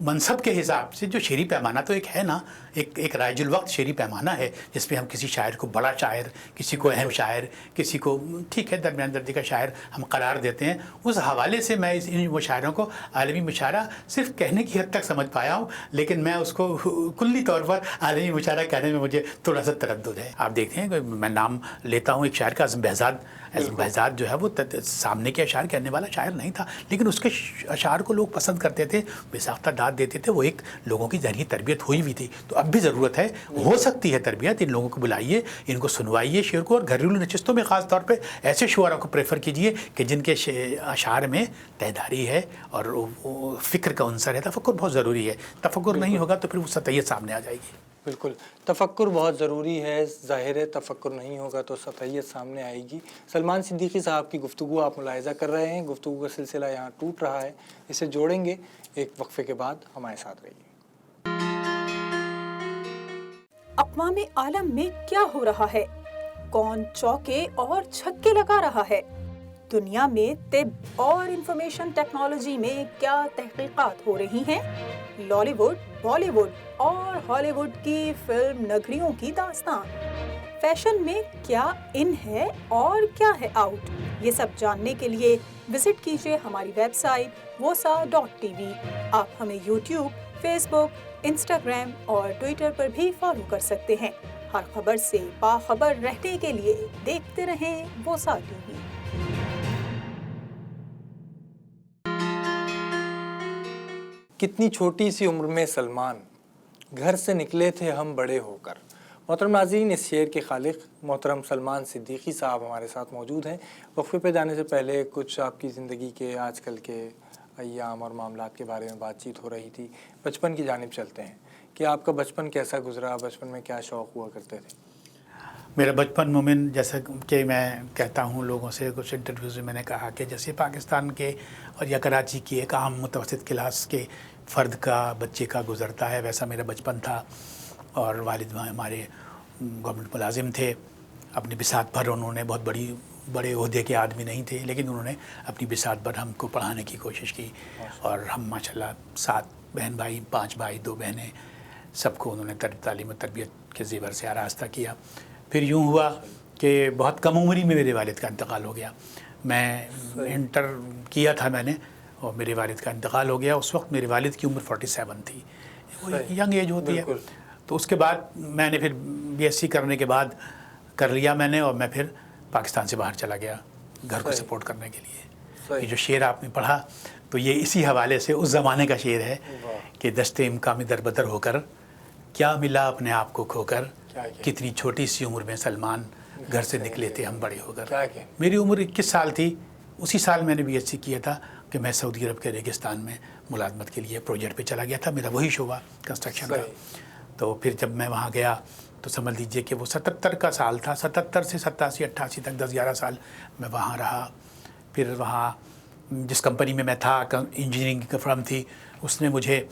منصب کے حساب سے جو شعری پیمانہ تو ایک ہے نا، ایک رائج الوقت شعری پیمانہ ہے جس پہ ہم کسی شاعر کو بڑا شاعر، کسی کو اہم شاعر، کسی کو ٹھیک ہے درمیان درجے کا شاعر ہم قرار دیتے ہیں. اس حوالے سے میں ان مشاعروں کو عالمی مشاعرہ صرف کہنے کی حد تک سمجھ پایا ہوں، لیکن میں اس کو کلی طور پر عالمی مشاعرہ کہنے میں مجھے تھوڑا سا تردد ہے. آپ دیکھتے ہیں کہ میں نام لیتا ہوں ایک شاعر کا، اعظم بہزاد جو ہے وہ سامنے کے اشعار کہنے والا شاعر نہیں تھا، لیکن اس کے اشعار کو لوگ پسند کرتے تھے، بے ساختہ داد دیتے تھے. وہ ایک لوگوں کی ذہنی تربیت ہوئی ہوئی تھی. تو اب بھی ضرورت ہے، ہو سکتی ہے تربیت. ان لوگوں کو بلائیے، ان کو سنوائیے شعر کو، اور گھریلو نشستوں میں خاص طور پہ ایسے شعراء کو پریفر کیجیے کہ جن کے اشعار میں تہداری ہے اور فکر کا عنصر ہے. تفکر بہت ضروری ہے، تفکر نہیں ہوگا تو پھر وہ سطحیت سامنے آ جائے گی. بالکل، تفکر بہت ضروری ہے. ظاہر ہے تفکر نہیں ہوگا تو سطحیت سامنے آئے گی. سلمان صدیقی صاحب کی گفتگو آپ ملاحظہ کر رہے ہیں. گفتگو کا سلسلہ یہاں ٹوٹ رہا ہے، اسے جوڑیں گے ایک وقفے کے بعد. ہمارے ساتھ رہیے. اقوام عالم میں کیا ہو رہا ہے؟ کون چوکے اور چھکے لگا رہا ہے؟ دنیا میں طب اور انفارمیشن ٹیکنالوجی میں کیا تحقیقات ہو رہی ہیں؟ لالی ووڈ، بالی ووڈ اور ہالی ووڈ کی فلم نگریوں کی داستان. فیشن میں کیا ان ہے اور کیا ہے آؤٹ؟ یہ سب جاننے کے لیے وزٹ کیجیے ہماری ویب سائٹ wosa.tv. آپ ہمیں یوٹیوب، فیس بک، انسٹاگرام اور ٹویٹر پر بھی فالو کر سکتے ہیں. ہر خبر سے باخبر رہنے کے لیے دیکھتے رہیں WOSA TV. کتنی چھوٹی سی عمر میں سلمان، گھر سے نکلے تھے ہم بڑے ہو کر. محترم ناظرین، اس شعر کے خالق محترم سلمان صدیقی صاحب ہمارے ساتھ موجود ہیں. وقفے پہ جانے سے پہلے کچھ آپ کی زندگی کے آج کل کے ایام اور معاملات کے بارے میں بات چیت ہو رہی تھی. بچپن کی جانب چلتے ہیں کہ آپ کا بچپن کیسا گزرا، بچپن میں کیا شوق ہوا کرتے تھے؟ میرا بچپن مومن، جیسا کہ میں کہتا ہوں لوگوں سے، کچھ انٹرویوز میں میں نے کہا کہ جیسے پاکستان کے اور یا کراچی کی ایک عام متوسط کلاس کے فرد کا، بچے کا گزرتا ہے، ویسا میرا بچپن تھا. اور والد ہمارے گورنمنٹ ملازم تھے. اپنی بساط بھر انہوں نے، بہت بڑے عہدے کے آدمی نہیں تھے، لیکن انہوں نے اپنی بساط بھر ہم کو پڑھانے کی کوشش کی. اور ہم ماشاءاللہ 7 بہن بھائی، 5 بھائی 2 بہنیں، سب کو انہوں نے تعلیم و تربیت کے زیور سے آراستہ کیا. پھر یوں ہوا کہ بہت کم عمری میں میرے والد کا انتقال ہو گیا. میں انٹر کیا تھا میں نے، اور میرے والد کا انتقال ہو گیا. اس وقت میرے والد کی عمر 47 تھی. وہ ینگ ایج ہوتی ہے. تو اس کے بعد میں نے پھر BSc کرنے کے بعد کر لیا میں نے، اور میں پھر پاکستان سے باہر چلا گیا گھر کو سپورٹ کرنے کے لیے. یہ جو شعر آپ نے پڑھا تو یہ اسی حوالے سے اس زمانے کا شعر ہے کہ دست امکان میں دربدر ہو کر، کیا ملا اپنے آپ کو کھو کر، کتنی چھوٹی سی عمر میں سلمان، گھر سے نکلے تھے ہم بڑے ہو کر. میری عمر 21 سال تھی. اسی سال میں نے BSc کیا تھا کہ میں سعودی عرب کے ریگستان میں ملازمت کے لیے پروجیکٹ پہ چلا گیا تھا. میرا وہی شعبہ کنسٹرکشن کا. تو پھر جب میں وہاں گیا تو سمجھ لیجئے کہ وہ 77 کا سال تھا. 77 سے 87 88 تک 10-11 سال میں وہاں رہا. پھر وہاں جس کمپنی میں تھا، انجینئرنگ کی فرم تھی، اس نے مجھے،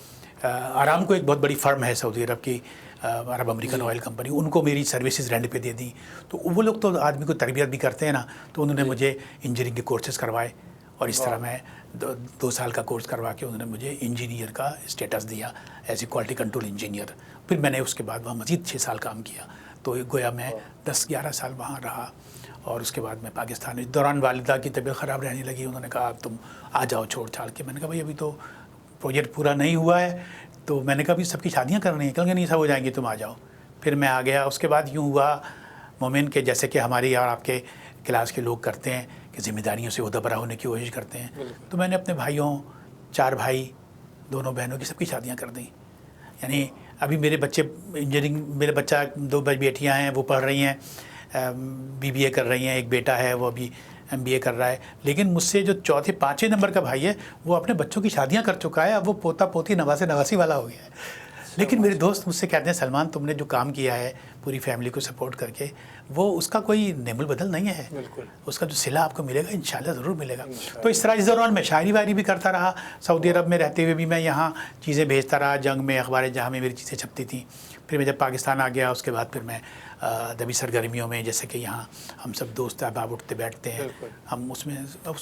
آرام کو ایک بہت بڑی فرم ہے سعودی عرب کی، عرب امریکن آئل کمپنی، ان کو میری سروسز رینٹ پہ دے دیں. تو وہ لوگ تو آدمی کو تربیت بھی کرتے ہیں نا، تو انہوں نے مجھے انجینئرنگ کے کورسز کروائے. اور اس طرح میں 2 سال کا کورس کروا کے انہوں نے مجھے انجینئر کا اسٹیٹس دیا، as a quality control engineer. پھر میں نے اس کے بعد وہاں مزید 6 سال کام کیا. تو گویا میں 10-11 سال وہاں رہا. اور اس کے بعد میں پاکستان، اس دوران والدہ کی طبیعت خراب رہنے لگی. انہوں نے کہا اب تم آ جاؤ چھوڑ چھاڑ کے. میں نے کہا بھائی ابھی تو پروجیکٹ پورا نہیں ہوا ہے. تو میں نے کہا ابھی سب کی شادیاں کرنی ہیں. کہیں گے نہیں سب ہو جائیں گی، تم آ جاؤ. پھر میں آ گیا. اس کے بعد یوں ہوا مومن کہ جیسے کہ ہماری اور آپ کے کلاس کے لوگ کرتے ہیں کہ ذمہ داریوں سے عہدہ برا ہونے کی کوشش کرتے ہیں. تو میں نے اپنے بھائیوں، 4 بھائی 2 بہنوں کی سب کی شادیاں کر دیں. یعنی ابھی میرے بچے انجینئرنگ، میرے بچہ 2 بیٹیاں ہیں وہ پڑھ رہی ہیں، BBA کر رہی ہیں. ایک بیٹا ہے وہ ابھی MBA کر رہا ہے. لیکن مجھ سے جو 4تھے 5ویں نمبر کا بھائی ہے وہ اپنے بچوں کی شادیاں کر چکا ہے. اب وہ پوتا پوتی نواسی والا ہو گیا ہے. لیکن میرے دوست مجھ سے کہتے ہیں سلمان تم نے جو کام کیا ہے پوری فیملی کو سپورٹ کر کے، وہ اس کا کوئی نعم البدل نہیں ہے. اس کا جو صلہ آپ کو ملے گا انشاءاللہ ضرور ملے گا. تو اس طرح اس دوران میں شاعری وائری بھی کرتا رہا. سعودی عرب میں رہتے ہوئے بھی میں یہاں چیزیں بھیجتا رہا. جنگ میں اخبار جہاں میں میری چیزیں چھپتی تھیں. پھر میں جب پاکستان آ گیا اس کے بعد پھر میں ادبی سرگرمیوں میں، جیسے کہ یہاں ہم سب دوست احباب اٹھتے بیٹھتے ہیں، ہم اس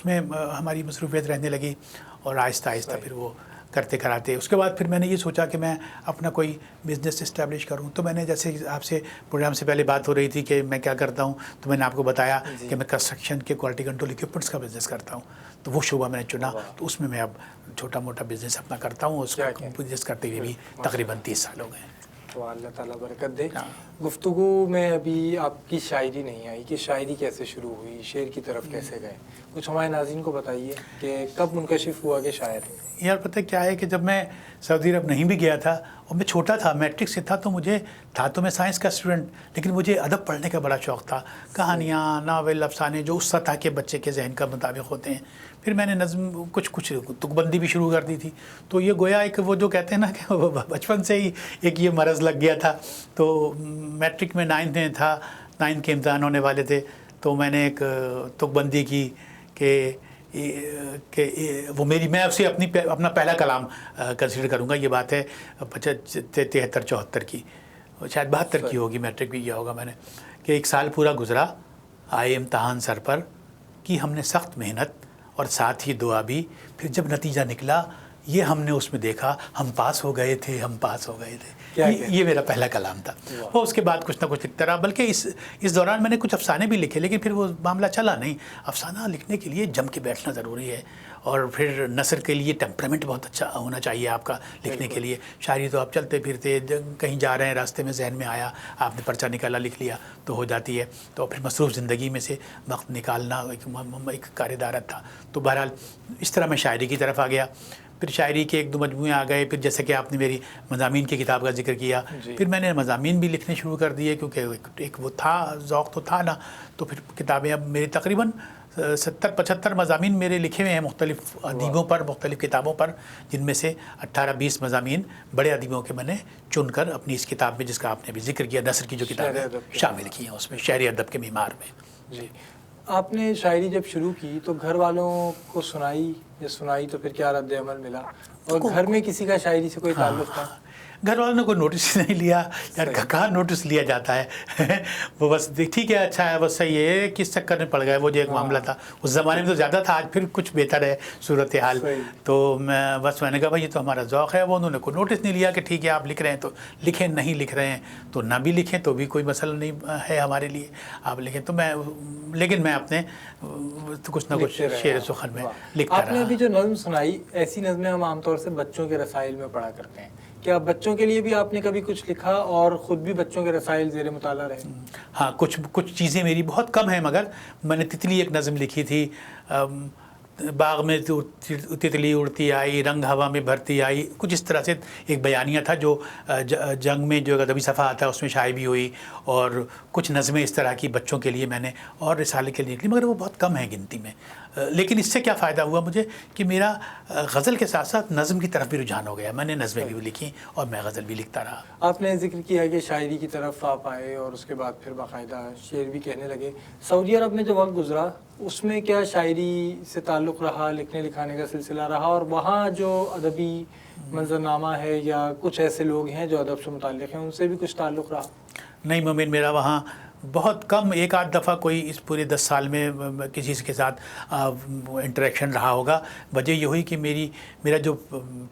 میں ہماری مصروفیت رہنے لگی. اور آہستہ آہستہ پھر وہ کرتے کراتے اس کے بعد پھر میں نے یہ سوچا کہ میں اپنا کوئی بزنس اسٹیبلش کروں. تو میں نے جیسے آپ سے پروگرام سے پہلے بات ہو رہی تھی کہ میں کیا کرتا ہوں, تو میں نے آپ کو بتایا کہ میں کنسٹرکشن کے کوالٹی کنٹرول اکوپمنٹس کا بزنس کرتا ہوں. تو وہ شعبہ میں نے چنا, تو اس میں اب چھوٹا موٹا بزنس اپنا کرتا ہوں. اس کو بزنس کرتے ہوئے بھی تقریباً 30 سال ہو گئے ہیں. تو اللہ تعالیٰ برکت دے. گفتگو میں ابھی آپ کی شاعری نہیں آئی کہ شاعری کیسے شروع ہوئی, شعر کی طرف کیسے گئے, کچھ ہمارے ناظرین کو بتائیے کہ کب منکشف ہوا کہ شاعر. یار پتہ کیا ہے کہ جب میں سعودی عرب نہیں بھی گیا تھا اور میں چھوٹا تھا, میٹرک سے تھا, تو مجھے تھا تو میں سائنس کا اسٹوڈنٹ, لیکن مجھے ادب پڑھنے کا بڑا شوق تھا. کہانیاں, ناول, افسانے جو اس سطح کے بچے کے ذہن کا مطابق ہوتے ہیں. پھر میں نے نظم کچھ تک بندی بھی شروع کر دی تھی. تو یہ گویا ایک وہ جو کہتے ہیں نا کہ بچپن سے ہی ایک یہ مرض لگ گیا تھا. تو میٹرک میں 9th میں تھا, 9th کے امتحان ہونے والے تھے, تو میں نے ایک تک بندی کی کہ وہ میں اسے اپنا پہلا کلام کنسیڈر کروں گا. یہ بات ہے 73-74 کی, شاید 72 کی ہوگی, میٹرک بھی کیا ہوگا میں نے, کہ ایک سال پورا گزرا, آئے امتحان سر پر, کی ہم نے سخت محنت اور ساتھ ہی دعا بھی, پھر جب نتیجہ نکلا یہ ہم نے اس میں دیکھا, ہم پاس ہو گئے تھے, ہم پاس ہو گئے تھے. یہ میرا پہلا کلام تھا. اور اس کے بعد کچھ نہ کچھ لکھتا رہا, بلکہ اس دوران میں نے کچھ افسانے بھی لکھے, لیکن پھر وہ معاملہ چلا نہیں. افسانہ لکھنے کے لیے جم کے بیٹھنا ضروری ہے, اور پھر نثر کے لیے ٹیمپرامنٹ بہت اچھا ہونا چاہیے آپ کا لکھنے کے لیے. شاعری تو آپ چلتے پھرتے کہیں جا رہے ہیں, راستے میں ذہن میں آیا, آپ نے پرچہ نکالا, لکھ لیا, تو ہو جاتی ہے. تو پھر مصروف زندگی میں سے وقت نکالنا ایک کاردارت تھا. تو بہرحال اس طرح میں شاعری کی طرف آ گیا. پھر شاعری کے 1-2 مجموعے آ گئے. پھر جیسے کہ آپ نے میری مضامین کی کتاب کا ذکر کیا, پھر میں نے مضامین بھی لکھنے شروع کر دیے, کیونکہ ایک وہ تھا, ذوق تو تھا نا. تو پھر کتابیں اب میری تقریباً 70-75 مضامین میرے لکھے ہوئے ہیں مختلف ادیبوں پر, مختلف کتابوں پر, جن میں سے 18-20 مضامین بڑے ادیبوں کے میں نے چن کر اپنی اس کتاب میں, جس کا آپ نے بھی ذکر کیا, نثر کی جو کتاب ہے, شامل کی ہیں اس میں, شعر ادب کے معمار میں. جی, آپ نے شاعری جب شروع کی تو گھر والوں کو سنائی تو پھر کیا رد عمل ملا, اور گھر میں کسی کا شاعری سے کوئی تعلق تھا؟ گھر والوں نے کوئی نوٹس نہیں لیا. یار کہاں نوٹس لیا جاتا ہے, وہ بس ٹھیک ہے, اچھا ہے, بس صحیح ہے, کس چکر میں پڑ گئے, وہ جو ایک معاملہ تھا. اس زمانے میں تو زیادہ تھا, آج پھر کچھ بہتر ہے صورتحال. تو میں نے کہا بھائی یہ تو ہمارا ذوق ہے. وہ انہوں نے کوئی نوٹس نہیں لیا کہ ٹھیک ہے آپ لکھ رہے ہیں تو لکھیں, نہیں لکھ رہے ہیں تو نہ بھی لکھیں, تو بھی کوئی مسئلہ نہیں ہے ہمارے لیے, آپ لکھیں. تو لیکن میں اپنے کچھ نہ کچھ شعر سخن میں لکھتا رہا. آپ نے ابھی جو نظم سنائی, ایسی نظمیں ہم عام طور سے بچوں کے رسائل میں پڑھا کرتے ہیں. کیا بچوں کے لیے بھی آپ نے کبھی کچھ لکھا, اور خود بھی بچوں کے رسائل زیر مطالعہ رہے؟ ہاں, کچھ چیزیں میری بہت کم ہیں, مگر میں نے تتلی ایک نظم لکھی تھی. باغ میں تتلی اڑتی آئی, رنگ ہوا میں بھرتی آئی, کچھ اس طرح سے ایک بیانیہ تھا جو جنگ میں جو ادبی صفحہ آتا ہے اس میں شائع بھی ہوئی. اور کچھ نظمیں اس طرح کی بچوں کے لیے میں نے اور رسالے کے لیے لکھی, مگر وہ بہت کم ہیں گنتی میں. لیکن اس سے کیا فائدہ ہوا مجھے کہ میرا غزل کے ساتھ ساتھ نظم کی طرف بھی رجحان ہو گیا. میں نے نظمیں بھی لکھی اور میں غزل بھی لکھتا رہا. آپ نے ذکر کیا کہ شاعری کی طرف آپ آئے اور اس کے بعد پھر باقاعدہ شعر بھی کہنے لگے. سعودی عرب میں جو وقت گزرا اس میں کیا شاعری سے تعلق رہا, لکھنے لکھانے کا سلسلہ رہا, اور وہاں جو ادبی منظرنامہ ہے یا کچھ ایسے لوگ ہیں جو ادب سے متعلق ہیں, ان سے بھی کچھ تعلق رہا؟ نہیں مومن, میرا وہاں بہت کم, 1-8 دفعہ کوئی اس پورے 10 سال میں کسی کے ساتھ انٹریکشن رہا ہوگا. وجہ یہ ہوئی کہ میرا جو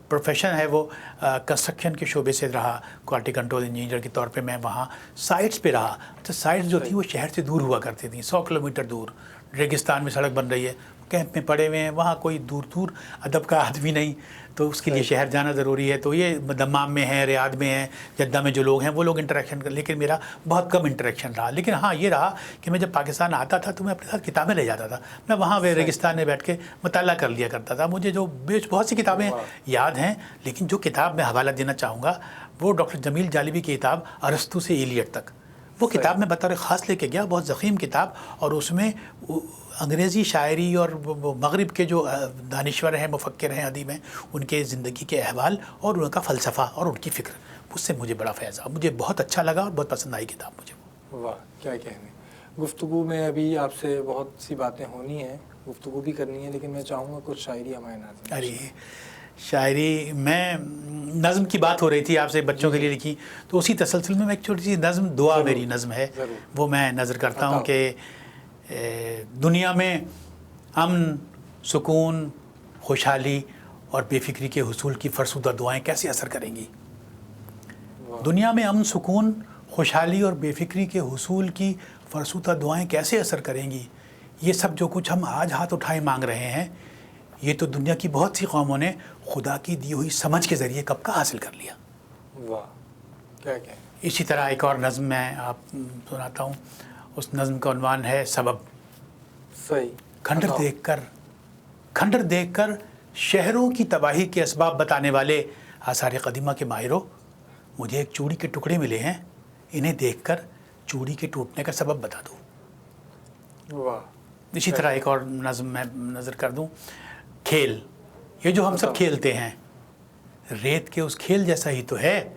پروفیشن ہے وہ کنسٹرکشن کے شعبے سے رہا, کوالٹی کنٹرول انجینئر کے طور پہ میں وہاں سائٹس پہ رہا. تو سائٹس جو تھیں وہ شہر سے دور ہوا کرتی تھیں, 100 کلومیٹر دور. ریگستان میں سڑک بن رہی ہے, کیمپ میں پڑے ہوئے ہیں, وہاں کوئی دور ادب کا آدمی نہیں, تو اس کے لیے شہر جانا ضروری ہے. تو یہ دمام میں ہیں, ریاض میں ہیں, جدہ میں جو لوگ ہیں وہ لوگ انٹریکشن کر, لیکن میرا بہت کم انٹریکشن رہا. لیکن ہاں یہ رہا کہ میں جب پاکستان آتا تھا تو میں اپنے ساتھ کتابیں لے جاتا تھا. میں وہاں ریگستان میں بیٹھ کے مطالعہ کر لیا کرتا تھا. مجھے جو بہت سی کتابیں یاد ہیں, لیکن جو کتاب میں حوالہ دینا چاہوں گا وہ ڈاکٹر جمیل جالبی کی کتاب ارسطو سے ایلیٹ تک. وہ کتاب میں بطور خاص لے کے گیا, بہت ضخیم کتاب, اور اس میں انگریزی شاعری اور مغرب کے جو دانشور ہیں, مفکر ہیں, ادیب ہیں, ان کے زندگی کے احوال اور ان کا فلسفہ اور ان کی فکر, اس سے مجھے بڑا فیض آیا. مجھے بہت اچھا لگا اور بہت پسند آئی کتاب مجھے. واہ, کیا کہنے. گفتگو میں ابھی آپ سے بہت سی باتیں ہونی ہیں, گفتگو بھی کرنی ہے, لیکن میں چاہوں گا کچھ شاعری ہمارے ناظرین. ارے شاعری, میں نظم کی بات ہو رہی تھی آپ سے, بچوں کے لیے لکھی, تو اسی تسلسل میں ایک چھوٹی سی نظم, دعا میری نظم ہے, وہ میں نظر کرتا ہوں کہ دنیا میں امن, سکون, خوشحالی اور بے فکری کے حصول کی فرسودہ دعائیں کیسے اثر کریں گی؟ دنیا میں امن، سکون، خوشحالی اور بے فکری کے حصول کی فرسودہ دعائیں کیسے اثر کریں گی؟ یہ سب جو کچھ ہم آج ہاتھ اٹھائے مانگ رہے ہیں، یہ تو دنیا کی بہت سی قوموں نے خدا کی دی ہوئی سمجھ کے ذریعے کب کا حاصل کر لیا۔ واہ، کیا کہیں۔ اسی طرح ایک اور نظم میں آپ سناتا ہوں، اس نظم کا عنوان ہے سبب۔ صحیح۔ کھنڈر دیکھ کر شہروں کی تباہی کے اسباب بتانے والے آثار قدیمہ کے ماہروں، مجھے ایک چوڑی کے ٹکڑے ملے ہیں، انہیں دیکھ کر چوڑی کے ٹوٹنے کا سبب بتا دو۔ واہ۔ اسی طرح ایک اور نظم میں نظر کر دوں، کھیل، یہ جو ہم سب کھیلتے ہیں ریت کے اس کھیل جیسا ہی تو ہے،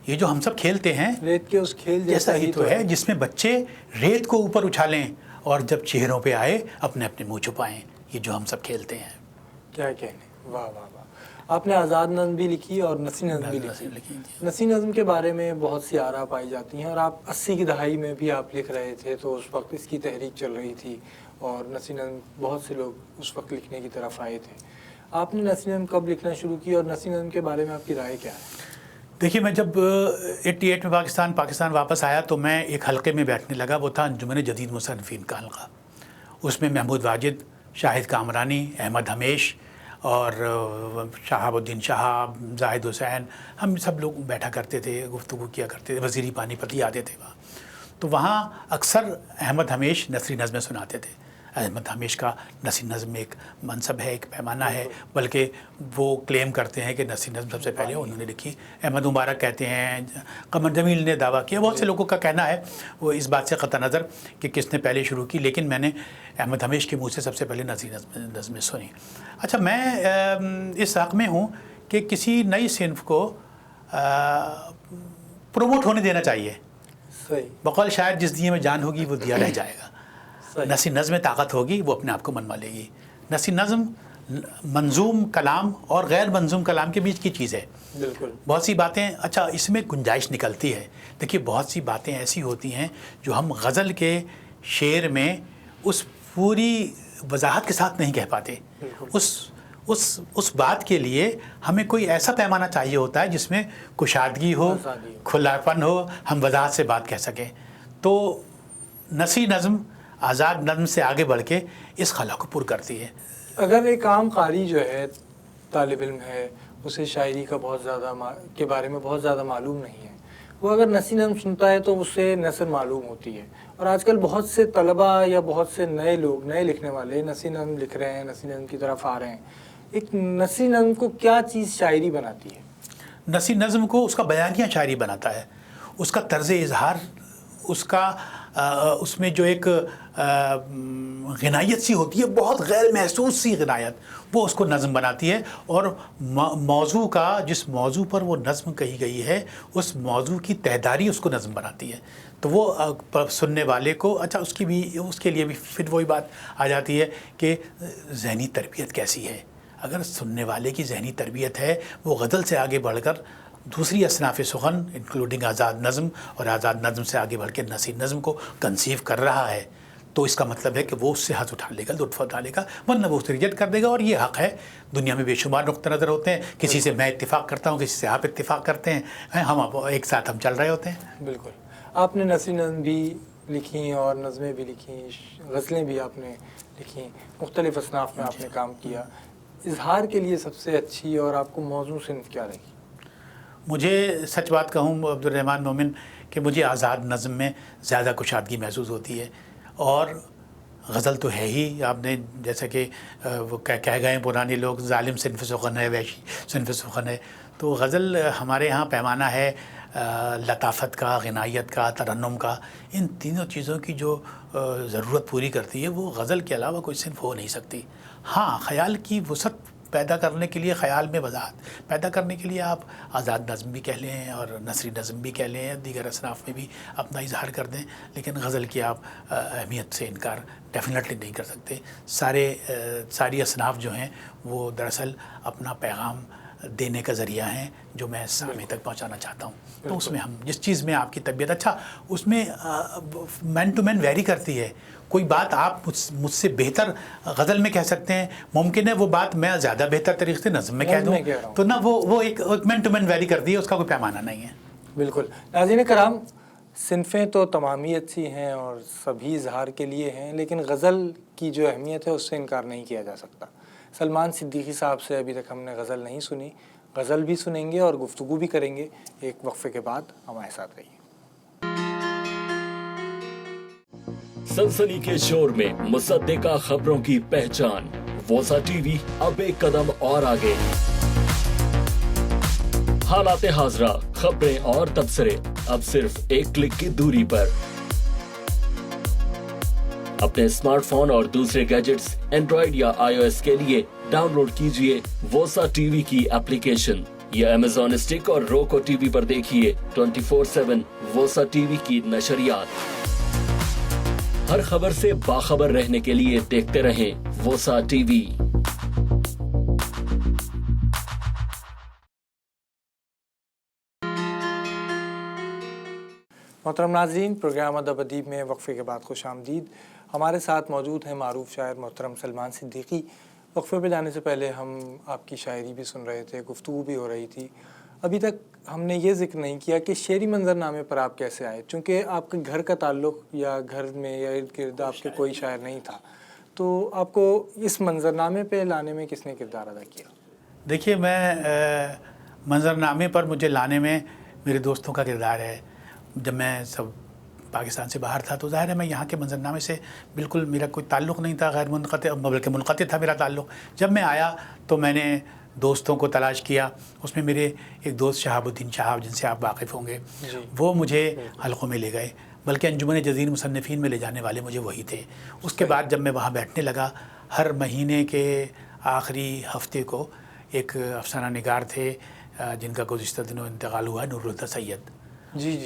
یہ جو ہم سب کھیلتے ہیں ریت کے اس کھیل جیسا ہی تو ہے، جس میں بچے ریت کو اوپر اچھالیں اور جب چہروں پہ آئے اپنے اپنے منہ چھپائیں، یہ جو ہم سب کھیلتے ہیں۔ کیا کہنے، واہ واہ واہ۔ آپ نے آزاد نظم بھی لکھی اور نثری نظم بھی لکھی۔ نثری نظم کے بارے میں بہت سی آراء پائی جاتی ہیں، اور آپ 80 کی دہائی میں بھی آپ لکھ رہے تھے تو اس وقت اس کی تحریک چل رہی تھی اور نثری نظم بہت سے لوگ اس وقت لکھنے کی طرف آئے تھے۔ آپ نے نثری نظم کب لکھنا شروع کی اور نثری نظم کے بارے میں آپ کی رائے کیا ہے؟ دیکھیے، میں جب 88 میں پاکستان واپس آیا تو میں ایک حلقے میں بیٹھنے لگا، وہ تھا انجمن جدید مصنفین کا حلقہ۔ اس میں محمود واجد، شاہد کامرانی، احمد ہمیش اور شہاب الدین شہاب، زاہد حسین، ہم سب لوگ بیٹھا کرتے تھے، گفتگو کیا کرتے تھے، وزیری پانی پتی آتے تھے وہاں۔ تو وہاں اکثر احمد ہمیش نثری نظمیں سناتے تھے۔ احمد ہمیش کا نثری نظم ایک منصب ہے، ایک پیمانہ ہے، بلکہ وہ کلیم کرتے ہیں کہ نثری نظم سب سے پہلے انہوں نے لکھی۔ احمد مبارک کہتے ہیں، قمر جمیل نے دعویٰ کیا، بہت سے لوگوں کا کہنا ہے وہ اس بات سے قطع نظر کہ کس نے پہلے شروع کی، لیکن میں نے احمد ہمیش کے منہ سے سب سے پہلے نثری نظمیں سنی۔ اچھا، میں اس حق میں ہوں کہ کسی نئی صنف کو پروموٹ ہونے دینا چاہیے۔ صحیح۔ بقول شاید جس دیے میں جان ہوگی وہ دیا رہ جائے گا۔ نثری نظم میں طاقت ہوگی، وہ اپنے آپ کو منوا لے گی۔ نثری نظم منظوم کلام اور غیر منظوم کلام کے بیچ کی چیز ہے۔ بالکل۔ بہت سی باتیں، اچھا اس میں گنجائش نکلتی ہے۔ دیکھیے، بہت سی باتیں ایسی ہوتی ہیں جو ہم غزل کے شعر میں اس پوری وضاحت کے ساتھ نہیں کہہ پاتے۔ اس بات کے لیے ہمیں کوئی ایسا پیمانہ چاہیے ہوتا ہے جس میں کشادگی ہو، کھلاپن ہو، ہم وضاحت سے بات کہہ سکیں۔ تو نثری نظم آزاد نظم سے آگے بڑھ کے اس خلا کو پر کرتی ہے۔ اگر ایک عام قاری جو ہے، طالب علم ہے، اسے شاعری کا بہت زیادہ کے بارے میں بہت زیادہ معلوم نہیں ہے، وہ اگر نثری نظم سنتا ہے تو اسے نثر معلوم ہوتی ہے۔ اور آج کل بہت سے طلباء یا بہت سے نئے لوگ، نئے لکھنے والے نثری نظم لکھ رہے ہیں، نثری نظم کی طرف آ رہے ہیں۔ ایک نثری نظم کو کیا چیز شاعری بناتی ہے؟ نثری نظم کو اس کا بیانیہ شاعری بناتا ہے، اس کا طرز اظہار، اس میں جو ایک غنائیت سی ہوتی ہے، بہت غیر محسوس سی غنائیت، وہ اس کو نظم بناتی ہے۔ اور موضوع کا، جس موضوع پر وہ نظم کہی گئی ہے، اس موضوع کی تہداری اس کو نظم بناتی ہے۔ تو وہ سننے والے کو، اچھا اس کے لیے بھی پھر وہی بات آ جاتی ہے کہ ذہنی تربیت کیسی ہے۔ اگر سننے والے کی ذہنی تربیت ہے، وہ غزل سے آگے بڑھ کر دوسری اصناف سخن انکلوڈنگ آزاد نظم اور آزاد نظم سے آگے بڑھ کے نثری نظم کو کنسیو کر رہا ہے، تو اس کا مطلب ہے کہ وہ اس سے حظ اٹھا لے گا، لطف اٹھا لے گا، ورنہ وہ اس سے ریجیکٹ کر دے گا۔ اور یہ حق ہے۔ دنیا میں بے شمار نقطہ نظر ہوتے ہیں، کسی سے میں اتفاق کرتا ہوں، کسی سے آپ اتفاق کرتے ہیں، ہم ایک ساتھ ہم چل رہے ہوتے ہیں۔ بالکل۔ آپ نے نثری نظم بھی لکھی اور نظمیں بھی لکھی، غزلیں بھی آپ نے لکھی، مختلف اصناف میں آپ نے کام کیا۔ اظہار کے لیے سب سے اچھی اور آپ کو موزوں صنف کیا لگی؟ مجھے سچ بات کہوں عبد الرحمن مومن کہ مجھے آزاد نظم میں زیادہ کشادگی محسوس ہوتی ہے۔ اور غزل تو ہے ہی، آپ نے جیسا کہ وہ کہہ گئے پرانے لوگ، ظالم صنف سخن ہے، وحشی صنف سخن ہے۔ تو غزل ہمارے ہاں پیمانہ ہے لطافت کا، غنائیت کا، ترنم کا۔ ان تینوں چیزوں کی جو ضرورت پوری کرتی ہے، وہ غزل کے علاوہ کوئی صنف ہو نہیں سکتی۔ ہاں، خیال کی وسعت پیدا کرنے کے لیے، خیال میں وضاحت پیدا کرنے کے لیے آپ آزاد نظم بھی کہہ لیں اور نثری نظم بھی کہہ لیں، دیگر اصناف میں بھی اپنا اظہار کر دیں، لیکن غزل کی آپ اہمیت سے انکار ڈیفینیٹلی نہیں کر سکتے۔ ساری اصناف جو ہیں وہ دراصل اپنا پیغام دینے کا ذریعہ ہیں جو میں سامع تک پہنچانا چاہتا ہوں. تو اس میں ہم جس چیز میں آپ کی طبیعت اچھا اس میں مین ٹو مین ویری کرتی ہے. کوئی بات آپ مجھ سے بہتر غزل میں کہہ سکتے ہیں, ممکن ہے وہ بات میں زیادہ بہتر طریقے سے نظم میں کہہ دوں, تو نہ وہ ایک مین ٹو مین ویری کرتی ہے, اس کا کوئی پیمانہ نہیں ہے. بالکل. ناظرین کرام, صنفیں تو تمامیت سی ہیں اور سبھی اظہار کے لیے ہیں, لیکن غزل کی جو اہمیت ہے اس سے انکار نہیں کیا جا سکتا. سلمان صدیقی صاحب سے ابھی تک ہم نے غزل نہیں سنی, غزل بھی سنیں گے اور گفتگو بھی کریں گے. ایک وقفے کے بعد ہمارے ساتھ رہیے. سنسنی کے شور میں مصدقہ خبروں کی پہچان, ووسا ٹی وی اب ایک قدم اور آگے. حالات حاضرہ, خبریں اور تبصرے اب صرف ایک کلک کی دوری پر. اپنے اسمارٹ فون اور دوسرے گیجٹس اینڈرائیڈ یا iOS کے لیے ڈاؤن لوڈ کیجئے ووسا ٹی وی کی اپلیکیشن, یا Amazon اسٹک اور روکو ٹی وی پر دیکھیے 24/7 ووسا ٹی وی کی نشریات. ہر خبر سے باخبر رہنے کے لیے دیکھتے رہیں ووسا ٹی وی. محترم ناظرین, پروگرام ادب ادیب میں وقفے کے بعد خوش آمدید. ہمارے ساتھ موجود ہیں معروف شاعر محترم سلمان صدیقی. وقفے پہ جانے سے پہلے ہم آپ کی شاعری بھی سن رہے تھے, گفتگو بھی ہو رہی تھی. ابھی تک ہم نے یہ ذکر نہیں کیا کہ شعری منظرنامے پر آپ کیسے آئے, چونکہ آپ کے گھر کا تعلق یا گھر میں یا ارد گرد آپ کے کوئی شاعر نہیں تھا, تو آپ کو اس منظرنامے پہ لانے میں کس نے کردار ادا کیا؟ دیکھیے, میں منظرنامے پر مجھے لانے میں میرے دوستوں کا کردار ہے. جب میں پاکستان سے باہر تھا تو ظاہر ہے میں یہاں کے منظرنامے سے بالکل میرا کوئی تعلق نہیں تھا, غیر منقطع بلکہ منقطع تھا میرا تعلق. جب میں آیا تو میں نے دوستوں کو تلاش کیا. اس میں میرے ایک دوست شہاب الدین شہاب, جن سے آپ واقف ہوں گے, وہ مجھے حلقوں میں لے گئے, بلکہ انجمن جزیر مصنفین میں لے جانے والے مجھے وہی تھے. اس کے بعد جب میں وہاں بیٹھنے لگا, ہر مہینے کے آخری ہفتے کو ایک افسانہ نگار تھے جن کا گزشتہ دنوں انتقال ہوا, نور الہدیٰ سید,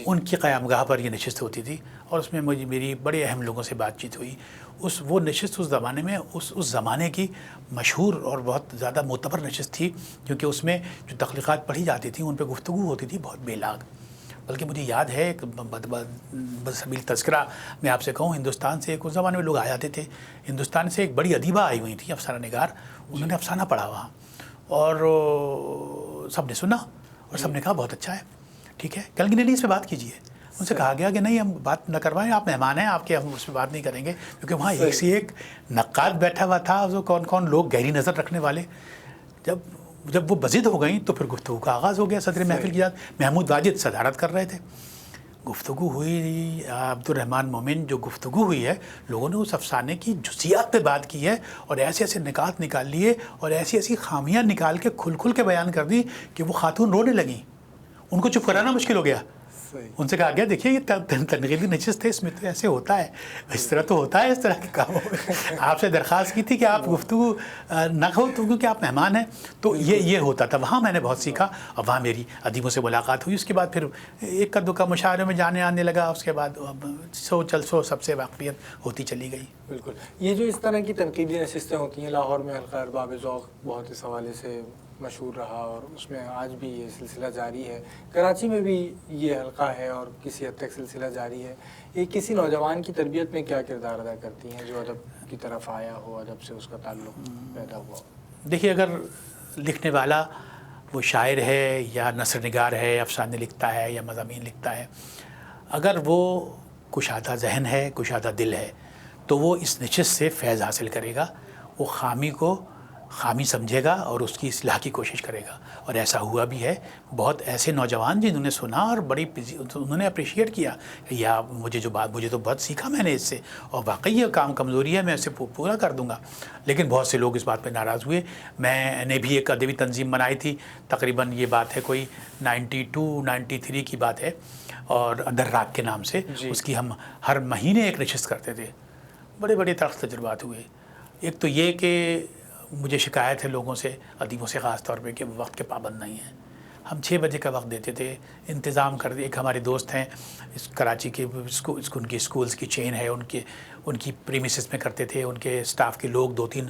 ان کی قیامگاہ پر یہ نشست ہوتی تھی, اور اس میں میری بڑے اہم لوگوں سے بات چیت ہوئی. وہ نشست اس زمانے میں اس زمانے کی مشہور اور بہت زیادہ معتبر نشست تھی, کیونکہ اس میں جو تخلیقات پڑھی جاتی تھیں ان پہ گفتگو ہوتی تھی بہت بے لاگ. بلکہ مجھے یاد ہے ایک بسبیل تذکرہ میں آپ سے کہوں, ہندوستان سے اس زمانے میں لوگ آ جاتے تھے. ہندوستان سے ایک بڑی ادیبہ آئی ہوئی تھیں, افسانہ نگار. انہوں نے افسانہ پڑھا وہاں, اور سب نے سنا اور سب نے کہا بہت اچھا ہے, ٹھیک ہے, کل کی اس پہ بات کیجیے. ان سے کہا گیا کہ نہیں, ہم بات نہ کروائیں, آپ مہمان ہیں آپ کے, ہم اس پہ بات نہیں کریں گے. کیونکہ وہاں ایک سے ایک نقاد بیٹھا ہوا تھا, جو کون لوگ گہری نظر رکھنے والے. جب وہ بزد ہو گئیں تو پھر گفتگو کا آغاز ہو گیا. صدر محفل کی یاد محمود واجد صدارت کر رہے تھے. گفتگو ہوئی, عبد الرحمن مومن جو گفتگو ہوئی ہے, لوگوں نے اس افسانے کی جزیات پہ بات کی ہے, اور ایسے ایسے نکات نکال لیے اور ایسی ایسی خامیاں نکال کے کھل کے بیان کر دی کہ وہ خاتون رونے لگیں. ان کو چپ کرانا مشکل ہو گیا. ان سے کہا گیا دیکھیے یہ تنقیدی نشست ہے, اس میں تو ایسے ہوتا ہے, اس طرح تو ہوتا ہے, اس طرح کے کاموں میں آپ سے درخواست کی تھی کہ آپ گفتگو نہ ہو, تو کیونکہ آپ مہمان ہیں. تو یہ ہوتا تھا. وہاں میں نے بہت سیکھا, اور وہاں میری ادیبوں سے ملاقات ہوئی. اس کے بعد پھر ایک دو کا مشاعرے میں جانے آنے لگا. اس کے بعد سو سب سے واقفیت ہوتی چلی گئی. بالکل. یہ جو اس طرح کی تنقیدی نشستیں ہوتی ہیں, لاہور میں حلقہ ارباب ذوق بہت اس حوالے سے مشہور رہا, اور اس میں آج بھی یہ سلسلہ جاری ہے. کراچی میں بھی یہ حلقہ ہے اور کسی حد تک سلسلہ جاری ہے. یہ کسی نوجوان کی تربیت میں کیا کردار ادا کرتی ہیں جو ادب کی طرف آیا ہو, ادب سے اس کا تعلق پیدا ہوا ہو؟ دیکھیے, اگر لکھنے والا وہ شاعر ہے یا نثر نگار ہے, افسانے لکھتا ہے یا مضامین لکھتا ہے, اگر وہ کشادہ ذہن ہے, کشادہ دل ہے, تو وہ اس نشست سے فیض حاصل کرے گا. وہ خامی کو خامی سمجھے گا اور اس کی اصلاح کی کوشش کرے گا. اور ایسا ہوا بھی ہے. بہت ایسے نوجوان جنہوں نے سنا اور انہوں نے اپریشیٹ کیا, یا مجھے تو بہت سیکھا میں نے اس سے, اور واقعی یہ کام کمزوری ہے, میں اسے پورا کر دوں گا. لیکن بہت سے لوگ اس بات پہ ناراض ہوئے. میں نے بھی ایک ادبی تنظیم بنائی تھی, تقریباً یہ بات ہے کوئی 92-93 کی بات ہے, اور اندر راگ کے نام سے. اس کی ہم ہر مہینے ایک نشست کرتے تھے. بڑے بڑے تلخ تجربات ہوئے. ایک تو یہ کہ مجھے شکایت ہے لوگوں سے, ادیبوں سے خاص طور پہ, کہ وہ وقت کے پابند نہیں ہیں. ہم 6 بجے کا وقت دیتے تھے, انتظام کر دے. ایک ہمارے دوست ہیں کراچی کے, ان کی اسکولز کی چین ہے, ان کی پریمیسز میں کرتے تھے. ان کے اسٹاف کے لوگ 2-3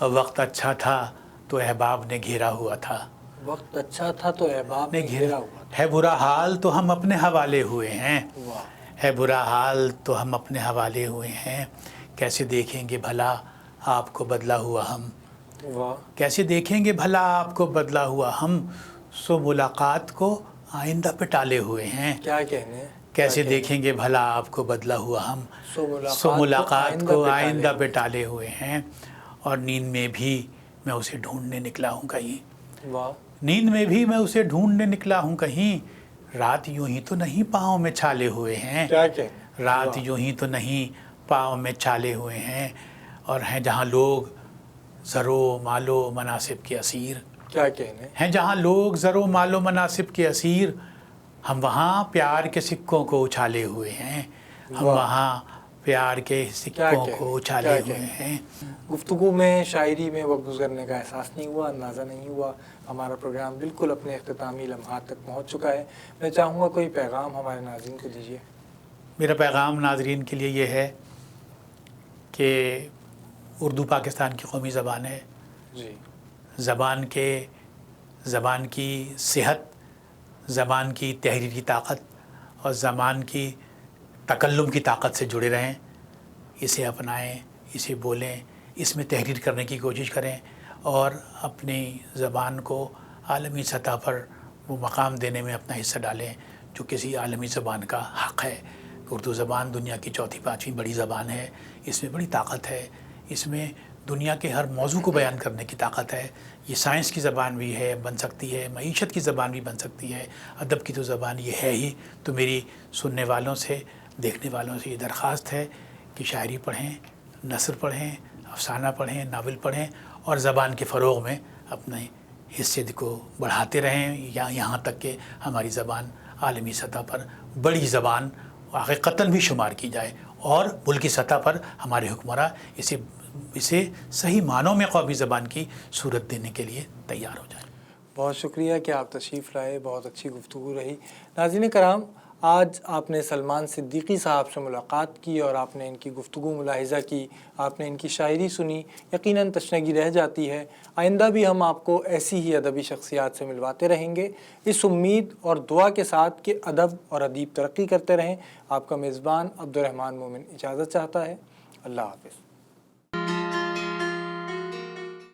وقت اچھا تھا تو احباب نے گھیرا ہوا تھا. وقت اچھا تھا تو احباب نے گھیرا ہوا تھا. ہے برا حال تو ہم اپنے حوالے ہوئے ہیں. واہ. ہے برا حال تو ہم اپنے حوالے ہوئے ہیں. کیسے دیکھیں گے بھلا آپ کو بدلا ہوا ہم. واہ. کیسے دیکھیں گے بھلا آپ کو بدلا ہوا ہم. سو ملاقات کو آئندہ پہ ٹالے ہوئے ہیں. کیا کہنے. کیسے دیکھیں گے بھلا آپ کو بدلا ہوا ہم. سو ملاقات کو آئندہ پہ ٹالے ہوئے ہیں. اور نیند میں بھی میں اسے ڈھونڈنے نکلا ہوں کہیں. واہ. نیند میں بھی میں اسے ڈھونڈنے نکلا ہوں کہیں. رات یوں ہی تو نہیں پاؤں میں چھالے ہوئے ہیں. کیا کہنے. رات یوں ہی تو نہیں پاؤں میں چھالے ہوئے ہیں. اور ہیں جہاں لوگ زر و مال و مناصب کے اسیر. کیا کہنے. ہیں جہاں لوگ زر و مال و مناصب کے اسیر. ہم وہاں پیار کے سکوں کو اچھالے ہوئے ہیں. ہم وہاں پیار کے سکوں کو اچھالے ہوئے ہیں. گفتگو میں شاعری میں وقت گزرنے کا احساس نہیں ہوا، اندازہ نہیں ہوا. ہمارا پروگرام بالکل اپنے اختتامی لمحات تک پہنچ چکا ہے. میں چاہوں گا کوئی پیغام ہمارے ناظرین کو دیجیے. میرا پیغام ناظرین کے لیے یہ ہے کہ اردو پاکستان کی قومی زبان ہے. جی. زبان کی صحت، زبان کی تحریری طاقت اور زبان کی تکلم کی طاقت سے جڑے رہیں. اسے اپنائیں، اسے بولیں، اس میں تحریر کرنے کی کوشش کریں اور اپنی زبان کو عالمی سطح پر وہ مقام دینے میں اپنا حصہ ڈالیں جو کسی عالمی زبان کا حق ہے. اردو زبان دنیا کی چوتھی پانچویں بڑی زبان ہے. اس میں بڑی طاقت ہے. اس میں دنیا کے ہر موضوع کو بیان کرنے کی طاقت ہے. یہ سائنس کی زبان بھی ہے، بن سکتی ہے. معیشت کی زبان بھی بن سکتی ہے. ادب کی تو زبان یہ ہے ہی. تو میری سننے والوں سے، دیکھنے والوں سے یہ درخواست ہے کہ شاعری پڑھیں، نثر پڑھیں، افسانہ پڑھیں، ناول پڑھیں اور زبان کے فروغ میں اپنے حصے کو بڑھاتے رہیں یہاں تک کہ ہماری زبان عالمی سطح پر بڑی زبان حقیقتاً بھی شمار کی جائے اور ملکی سطح پر ہمارے حکمراں اسے صحیح معنوں میں قومی زبان کی صورت دینے کے لیے تیار ہو جائیں. بہت شکریہ کہ آپ تشریف لائے. بہت اچھی گفتگو رہی. ناظرین کرام، آج آپ نے سلمان صدیقی صاحب سے ملاقات کی اور آپ نے ان کی گفتگو ملاحظہ کی، آپ نے ان کی شاعری سنی. یقیناً تشنگی رہ جاتی ہے. آئندہ بھی ہم آپ کو ایسی ہی ادبی شخصیات سے ملواتے رہیں گے، اس امید اور دعا کے ساتھ کہ ادب اور ادیب ترقی کرتے رہیں. آپ کا میزبان عبد الرحمن مومن اجازت چاہتا ہے. اللہ حافظ.